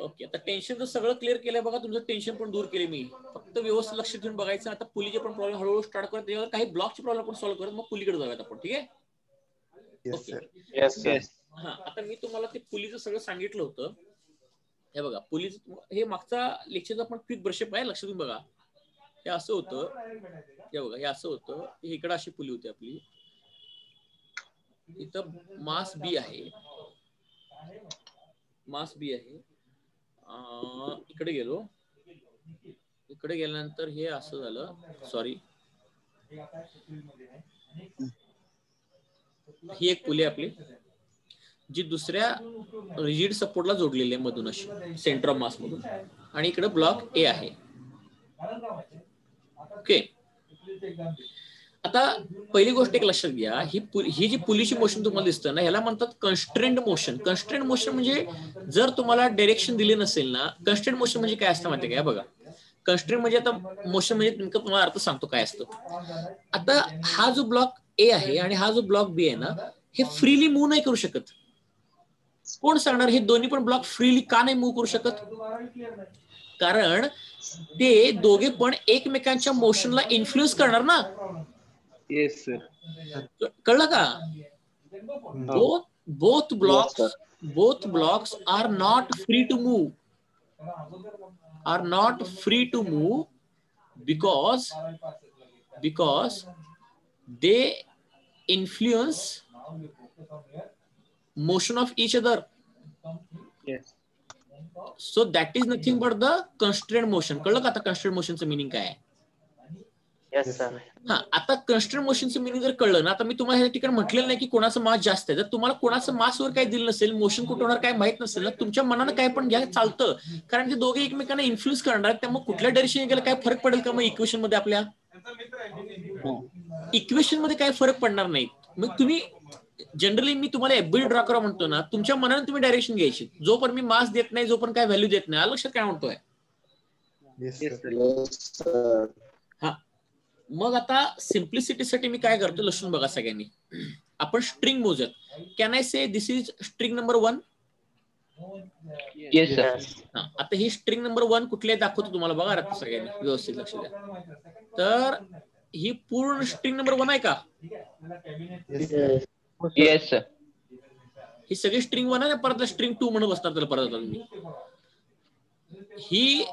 ओके आता टेन्शन सगळं क्लिअर केलंय बघा तुमचं टेन्शन पण दूर केले मी. फक्त व्यवस्थित लक्ष देऊन बघायचं. आता पुलीचे पण प्रॉब्लेम हळूहळू स्टार्ट करत त्याच्यावर काही ब्लॉकचे प्रॉब्लेम पण सॉल्व्ह करत मग पुलीकडे जाऊयात आपण. ठीक आहे? Yes, sir. Yes sir. हा आता मी तुम्हाला ते पुलीचं सगळं सांगितलं होतं. हे बघा पुलीचं हे मागचा लेक्चरचा पण क्विक ब्रशअप आहे लक्ष देऊन बघा. हे असं होतं हे बघा हे असं होतं इकडे अशी पुली होती आपली. इथं मास बी आहे. मास बी आहे. इकडे गेलो. इकडे गेल्यानंतर हे असं झालं. सॉरी ही एक पुली आपली जी दुसऱ्या रिजिड सपोर्टला जोडलेली आहे मधून अशी सेंटर ऑफ मास मधून आणि इकडे ब्लॉक ए आहे. ओके आता पहिली गोष्ट एक लक्षात घ्या ही जी पुलीची मोशन तुम्हाला दिसतं ना ह्याला म्हणतात कन्स्ट्रेंड मोशन. कन्स्ट्रेंड मोशन म्हणजे जर तुम्हाला डायरेक्शन दिले नसेल ना कन्स्ट्रेंड मोशन म्हणजे काय असतं माहिती काय बघा. कन्स्ट्रेंड म्हणजे आता मोशन म्हणजे नेमकं तुम्हाला अर्थ सांगतो काय असतं. आता हा जो ब्लॉक ए आहे आणि हा जो ब्लॉक बी आहे ना हे फ्रीली मूव्ह नाही करू शकत. कोण सांगणार हे दोन्ही पण ब्लॉक फ्रीली का नाही मूव्ह करू शकत? कारण ते दोघे पण एकमेकांच्या मोशनला इन्फ्लुएन्स करणार ना. Yes sir. कळलं का? both blocks are not free to move because they influence motion of each other. Yes. So that is nothing but the constrained motion. कळलं का आता constrained motionचं meaning काय आहे? Yes sir. हा, आता कन्स्ट्रक्ट मोशनचं मिनिंग जर कळलं ना, आता मी तुम्हाला या ठिकाणी म्हटलेलं नाही की कोणाचं मास जास्त आहे. जर तुम्हाला कोणाचं मासवर काही दिलं नसेल, मोशन कुठे होणार काय माहित नसेल ना, तुमच्या मनानं काय पण घ्या, चालतं. कारण ते दोघे एकमेकांना इन्फ्लुएन्स करणार आहेत. त्यामुळे कुठल्या डायरेक्शन गेलं काय फरक पडेल का मग इक्वेशन मध्ये? आपल्या इक्वेशन मध्ये काय फरक पडणार नाही. मग तुम्ही जनरली मी तुम्हाला एफबीडी ड्रॉ करा म्हणतो ना, तुमच्या मनाने तुम्ही डायरेक्शन घ्यायची. जोपर्यंत मी मास देत नाही, जोपर्यंत काय व्हॅल्यू देत नाही. लक्षात काय म्हणतोय? हा, मग आता सिम्प्लिसिटीसाठी मी काय करतो, लक्षून बघा सगळ्यांनी. आपण स्ट्रिंग मोजत. Can I say this is string number 1? Yes sir. हा, आता ही स्ट्रिंग नंबर 1 कुठले दाखवतो तुम्हाला, बघा आता सगळ्यांनी व्यवस्थित लक्ष द्या. तर ही पूर्ण स्ट्रिंग नंबर 1 आहे का? Yes sir. ही सगळी स्ट्रिंग 1 आहे. परत स्ट्रिंग 2 म्हणून बसणार त्याला परत तुम्ही. ही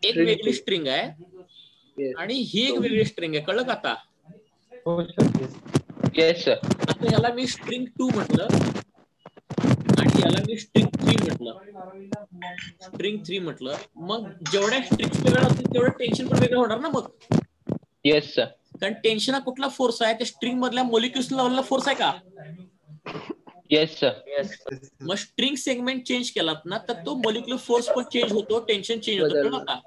एक वेगळी स्ट्रिंग आहे आणि ही एक वेगळी स्ट्रिंग आहे. कळलं का आता? Yes sir. आता ह्याला मी स्ट्रिंग 2 म्हटलं आणि याला मी स्ट्रिंग 3 म्हटलं. स्ट्रिंग 3 म्हटलं. मग जेवढ्या स्ट्रिंग वेगळ्या असतील तेवढं टेन्शन पण वेगळं होणार ना मग. Yes sir. कारण टेन्शन हा कुठला फोर्स आहे? त्या स्ट्रिंग मधल्या मोलिक्युल्स लेवलला फोर्स आहे का? Yes sir. मग स्ट्रिंग सेगमेंट चेंज केलात ना, तर तो मोलिक्युलर फोर्स पण चेंज होतो, टेन्शन चेंज होतं. कळलं का?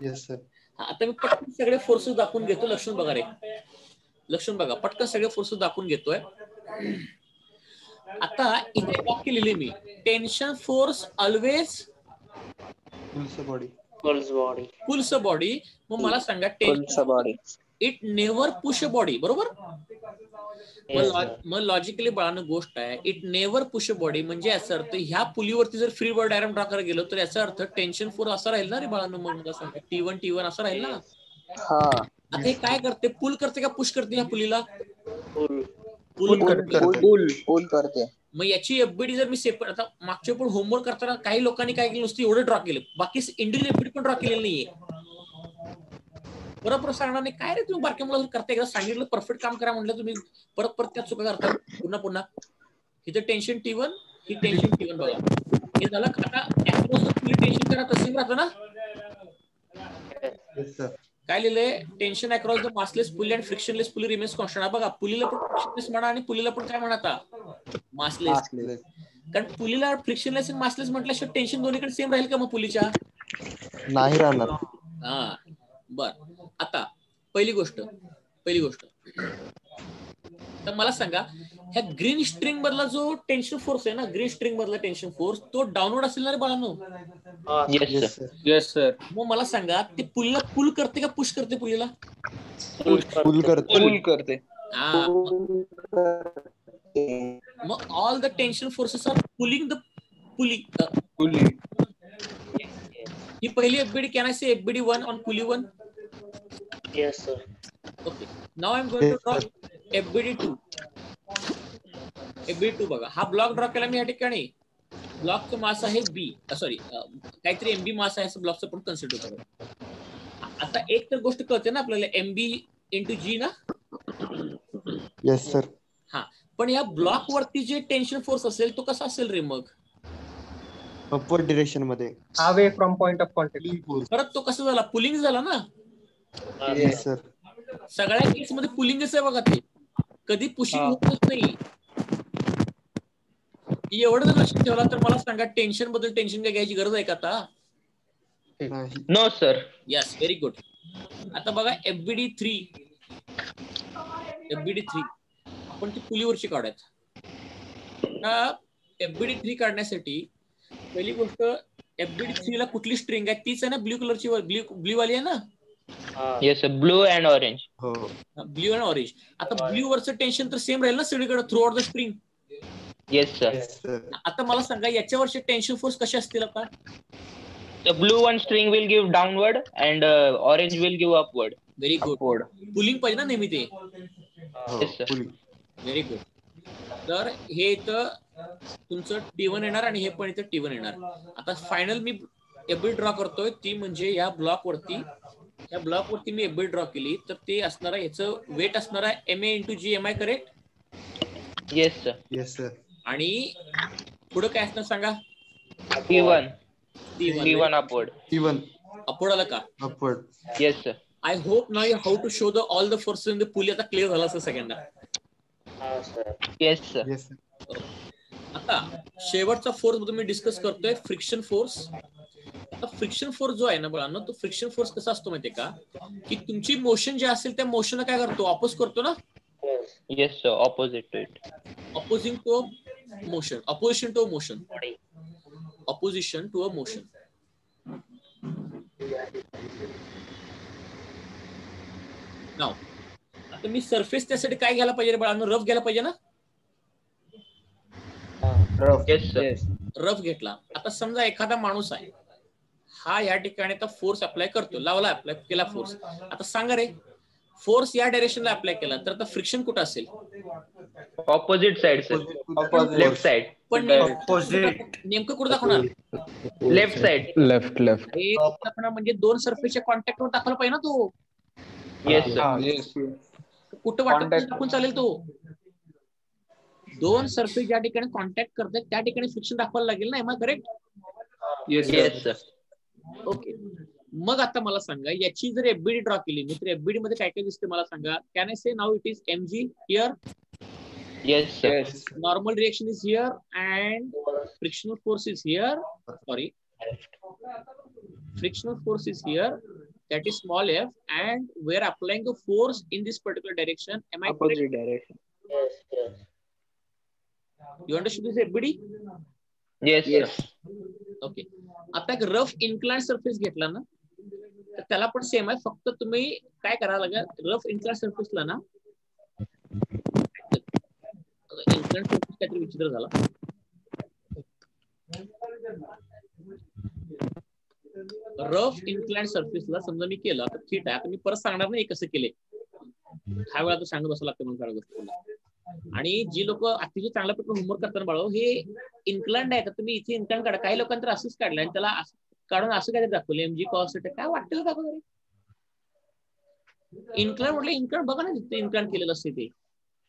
Yes sir. आता मी पटकन सगळे फोर्सेस दाखवून घेतो. लक्षून बघा रे, लक्षून बघा. पटकन सगळे फोर्सेस दाखवून घेतोय. आता इथे वाक्य लिहिले मी, tension force always pulls a body. मग मला सांगा, tension it never push a body. बरोबर? मग लॉजिकली बाळानं गोष्ट आहे, it never push a body म्हणजे याचा अर्थ ह्या पुलीवरती जर फ्री बॉडी डायरेक्ट ड्रॉ करायला गेलो तर याचा अर्थ टेन्शन फोर्स असा राहील ना रे बाळानं. मग मला सांगा, T1 असं राहील ना. आता हे काय करते? पुल करते का पुश करते ह्या पुलीला? पुल करते. मग याची एफबीडी जर मी सेपरेट, आता मागच्या पण होमवर्क करताना काही लोकांनी काय केलं, नुसतं एवढं ड्रॉ केलं, बाकी इंडिव्हिज्युअल एफबीडी पण ड्रॉ केलेलं नाहीये. बरोबर सांगणार नाही काय रे तुम्ही बारक्या मुलाला करता. एकदा सांगितलं परफेक्ट काम करा म्हटलं, तुम्ही परत परत त्या चुका करता पुन्हा. इथं टेन्शन T1, ही टेन्शन T1 बघा. हे झालं. आता टेन्शन करा तसं राहतं ना. काय लिहिलंय? Tension across the massless pulley and frictionless pulley remains constant. बघा, पुलीला पण फ्रिक्शनलेस म्हणा आणि पुलीला पण काय म्हणता? मासलेस. कारण पुलीला फ्रिक्शनलेस आणि मासलेस म्हटल्याशिवाय टेन्शन दोन्हीकडे सेम राहील का मग पुलीच्या? नाही राहणार. हा, बर. आता पहिली गोष्ट तर मला सांगा, ह्या ग्रीन स्ट्रिंग मधला जो टेन्शन फोर्स आहे ना, ग्रीन स्ट्रिंग मधला टेन्शन फोर्स तो डाऊनवर्ड असेल ना रे बाळांनो? Yes sir. मग मला सांगा, ते पुलीला पुल करते का पुश करते पुलीला? पुल करते. हा, मग all the tension forces are pulling the pulley. ही पहिली FBD. Can I say FBD 1 on pulley 1? Yes sir. Okay, now I am going to draw FBD 2. FBD 2 बघा, हा ब्लॉक ड्रॉ केला मी या ठिकाणी. ब्लॉकचं मास आहे बी, सॉरी काहीतरी एमबी मास आहे असं ब्लॉकचं पण कन्सिडर करू. आता एक तर गोष्ट कळते ना आपल्याला, एमबी इंटू जी ना. Yes sir. हा, पण या ब्लॉक वरती जे टेन्शन फोर्स असेल तो कसा असेल रे मग? अपवर्ड डिरेक्शन मध्ये. Away from point of contact. परत तो कसा झाला? पुलिंग झाला ना. Yes sir. सगळ्या केस मध्ये पुलिंगच आहे बघा. ते कधी पुशिंग होतच नाही. एवढं जर लक्षात ठेवला तर मला सांगा, टेन्शन बद्दल टेन्शन काय घ्यायची गरज आहे का आता? No sir. Yes, very good. आता बघा एफबीडी 3 आपण ती पुलीवरची काढायचं. एफबीडी 3 काढण्यासाठी पहिली गोष्ट, एफबीडी 3 ला कुठली स्ट्रिंग आहे? तीच आहे ना ब्ल्यू कलरची, ब्ल्यू वाली आहे ना. Yes sir. Blue and orange. Blue and orange. आता ब्ल्यू वरचं टेन्शन तर सेम राहील ना सगळीकडे through out the string. Yes sir. आता मला सांगा, याच्यावरचे टेन्शन फोर्स कसे असतील आता? The blue one string will give downward and orange will give upward. Very good. Pulling पाहिजे ना नेहमी ते. Yes sir. Very good. तर हे इथं तुमचं T1 येणार आणि हे पण इथं T1 येणार. आता फायनल मी एफबीडी ड्रॉ करतोय, ती म्हणजे या ब्लॉक वरती मी एफबीडी ड्रॉ केली तर ते असणार आहे, याचं वेट असणार आहे MA into G. Am I correct? Yes sir. Yes sir. आणि पुढे काय असणार सांगा? T1 upward. T1 अपवर्ड आलं का? Upward. Yes sir. I hope now how to show the all the forces in the pulley आता क्लिअर झाला असेल सगळ्यांना. Yes sir. येस आता शेवटचा फोर्स मध्ये मी डिस्कस करतोय फ्रिक्शन फोर्स. आता फ्रिक्शन फोर्स जो आहे ना मुलांना, तो फ्रिक्शन फोर्स कसा असतो माहितीये का, की तुमची मोशन जे असेल त्या मोशनला काय करतो, ऑपोज करतो ना. Yes sir. Opposite to it. Opposing to motion, opposition to motion, opposition to a motion. नाव आता मी सरफेस त्यासाठी काय घ्यायला पाहिजे बाळांनो, रफ घ्यायला पाहिजे ना. Yes sir. रफ घेतला. आता समजा एखादा माणूस आहे, हा या ठिकाणी आता फोर्स अप्लाय करतो, लावला अप्लाय केला फोर्स. आता सांगा रे, फोर्स या डायरेक्शनला अप्लाय केला तर आता फ्रिक्शन कुठं असेल? Opposite side sir. Left side. पण नेमकं कुठं दाखवणार? Left side. Left left. म्हणजे दोन सरफेसच्या कॉन्टॅक्ट वर दाखवला पाहिजे ना तो. Yes sir. कुठं वाटत टाकून चालेल तो. दोन सरफेस ज्या ठिकाणी कॉन्टॅक्ट करतात त्या ठिकाणी फ्रिक्शन दाखवायला लागेल ना. Am I correct? Yes sir. Okay. मग आता मला सांगा, याची जर एफबीडी ड्रॉ केली मी, तर एफबीडी मध्ये काय काय दिसते मला सांगा. Can I say now it is MG here? Yes sir. Normal reaction is here and frictional force is here. Sorry, frictional force is here, that is small f, and we are applying a force in this particular direction. Am I correct? Opposite direction. Yes. You understood this everybody? Yes. Okay. आता एक rough incline surface घेतला ना, तर त्याला पण same आहे, फक्त तुम्ही काय करायला लागेल, रफ इन्क्लाइन सरफेसला ना, इन्क्लाइन सरफेस काहीतरी विचित्र झाला. रफ इन्क्लाइन सरफेसला समजा मी केलं, तर ठीक आहे. आता मी परत सांगणार नाही कसं केले, हा वेळा तर सांगत बसावं लागतं मला सगळ्या गोष्टी. आणि जी लोक अतिशय चांगल्या प्रकारे होमवर्क करताना बाळो, हे इन्क्लाइंड आहे, तर तुम्ही इथे इन्क्लाइंड काढा. काही लोकांनी तर असंच काढलं आणि त्याला काढून असं काय दाखवलं, एमजी कॉस काय वाटतं दाखवलं रे. इन्क्लाइंड म्हटलं इन्क्लाइंड बघा ना, तिथे इन्क्लाइंड केलेलं असते ते.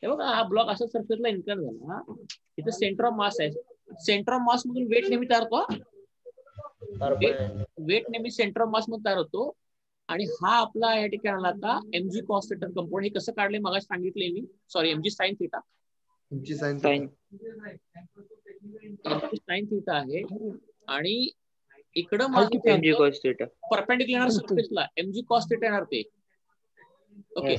हे बघा, हा ब्लॉक असा सरफेसला इन्क्लाइंड झाला, इथे सेंटर ऑफ मास आहे. सेंटर ऑफ मास मधून वेट नेहमी तयार होतो. वेट नेहमी सेंटर ऑफ मास मध्ये तयार होतो. आणि हा आपला या ठिकाणी आता एमजी कॉस थिटा कंपाऊंड. हे कसं काढले मगाशी सांगितले मी, sorry M G sine theta. M G sine theta आहे. आणि इकडं एमजी कॉस थिटा परपेंडिक्युलर सरफेसला एमजी कॉस थिटा येणार ते. ओके.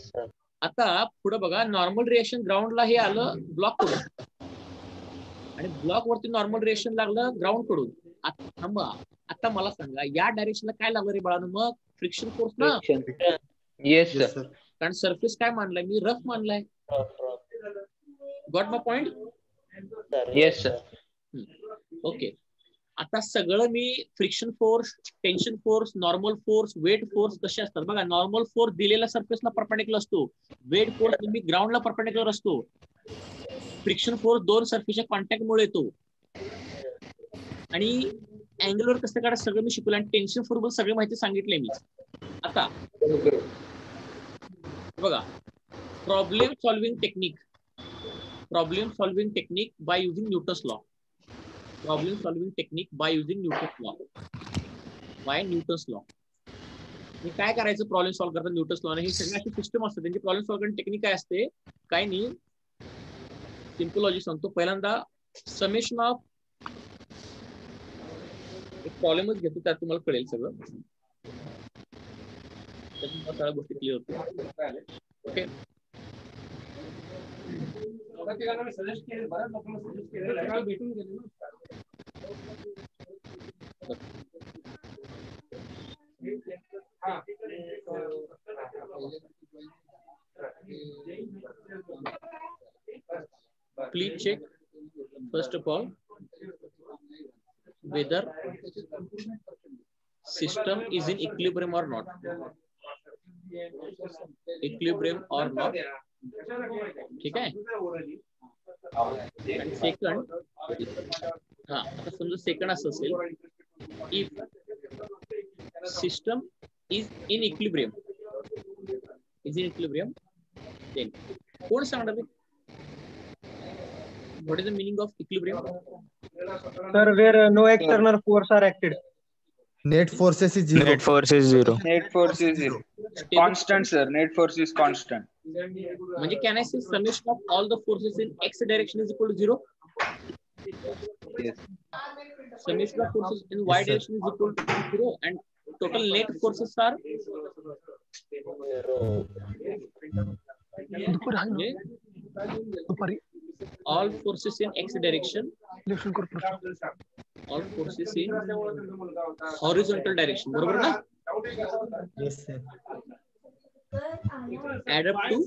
आता पुढे बघा, नॉर्मल रिएक्शन ग्राउंडला हे आलं ब्लॉक कडून, आणि ब्लॉक वरती नॉर्मल रिएक्शन लागलं ग्राउंड कडून. आता मला सांगा, या डायरेक्शनला काय लागलं रे बाळांनो? मग फ्रिक्शन फोर्स ना. Yes sir. कारण सरफेस काय मानलाय मी, रफ मानलाय. Got my point? Yes sir. Okay. आता सगळं मी friction force, tension force, normal force, weight force कसे असतात बघा. नॉर्मल फोर्स दिलेल्या सरफेसला परपेंडिक्युलर असतो. वेट फोर्स नेहमी ग्राउंडला परपेंडिक्युलर असतो. फ्रिक्शन फोर्स दोन सरफेसच्या कॉन्टॅक्ट मुळे येतो. आणि अँगलवर कसं काढायचं सगळं मी शिकवलं, आणि टेन्शन फोर्स बद्दल सगळी माहिती सांगितली मी. आता बघा, problem solving technique by using Newton's law. Problem solving technique by using Newton's law. मी काय करायचं प्रॉब्लेम सॉल्व्ह करता न्यूटन्स लॉ. हे सगळी अशी सिस्टम असते त्यांची. प्रॉब्लेम सॉल्व्ह करण्याची टेक्निक काय असते, काय नाही, सिंपल लॉजिक सांगतो. पहिल्यांदा समेशन ऑफ एक प्रॉब्लेमच घेतो, त्यात तुम्हाला कळेल सगळं, सगळ्या गोष्टी क्लिअर होतील. Okay. Please check first of all whether system is in equilibrium or not. Equilibrium or not. ठीक आहे. आणि सेकंड, हा आता समजा सेकंड असं असेल, if system is in equilibrium, then कोण सांगणार आहे what is the meaning of equilibrium? Sir, where no external force are acted. Net forces is zero. Net force is 0. Net force is zero. Constant, sir. Net force is constant. म्हणजे can I say summation of all the forces in X direction is equal to 0. Yes. Summation of forces in y direction is equal to 0 and total net forces are all forces in x direction, all forces in horizontal direction, बरोबर ना? Yes sir. Add up to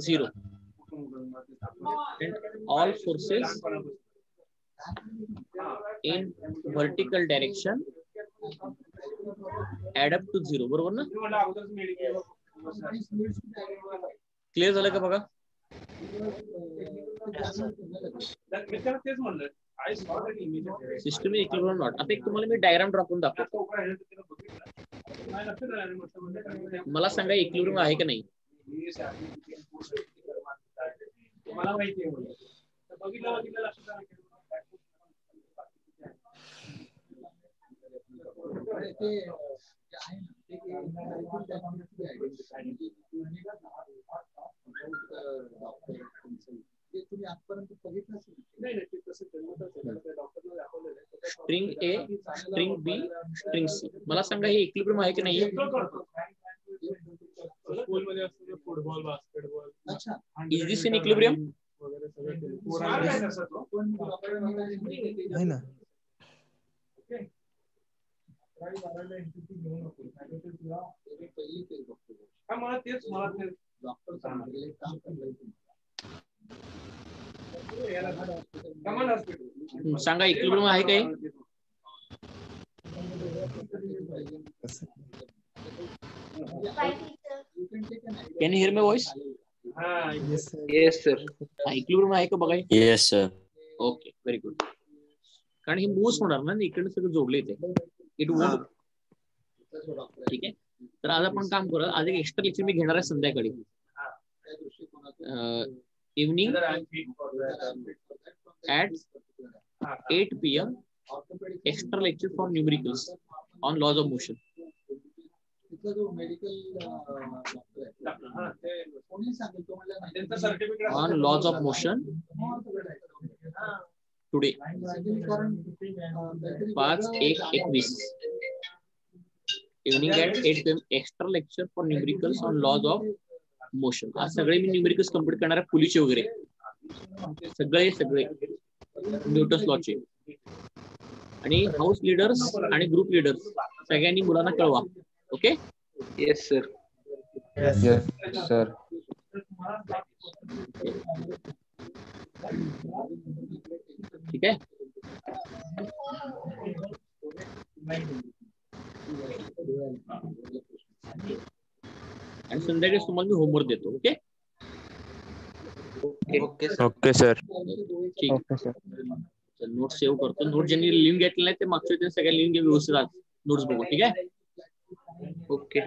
0 and all forces in vertical direction add up to 0, बरोबर ना? Clear झालं का बघा? System equilibrium not. आता एक तुम्हाला मी डायग्राम ड्रॉ करून दाखवतो. मला सांगा इक्विलिब्रियम आहे का नाही? String A, string B, string C. मला सांगा हे इक्विलिब्रियम आहे की नाही? Is this in equilibrium? आहे ना. सांगा इक्विलिब्रियम आहे काय? Can you hear my voice? Yes, sir. Equilibrium आहे का बघा? Yes, sir. Okay, very good. कारण हे मूव्ह होणार ना, इकडे सगळं जोडले ते. It won't. ठीक आहे. तर आज आपण काम करू. आज एक एक्स्ट्रा लेक्चर मी घेणार आहे संध्याकाळी. Evening at 8 PM extra lecture for numericals on laws of motion. On laws of motion today 5/1/21 evening at 8 PM extra lecture for numericals on laws of motion. आज सगळे मी न्यूमेरिकल्स कंप्लीट करणार आहे, पुलीचे वगैरे सगळे Newton's लॉचे. आणि हाऊस लीडर्स आणि group leaders सगळ्यांनी मुलांना कळवा. Okay? Yes, sir. Yes, sir. ठीक आहे. आणि संध्याकाळी तुम्हाला मी होमवर्क देतो. ओके? Okay, sir. ठीक. नोट सेव्ह करतो. नोट ज्यांनी लिहून घेतलेला आहे ते मागच्या वेळेस सगळ्या लिहून घ्या व्यवस्थित. नोट्स बघू. ठीक आहे? Okay.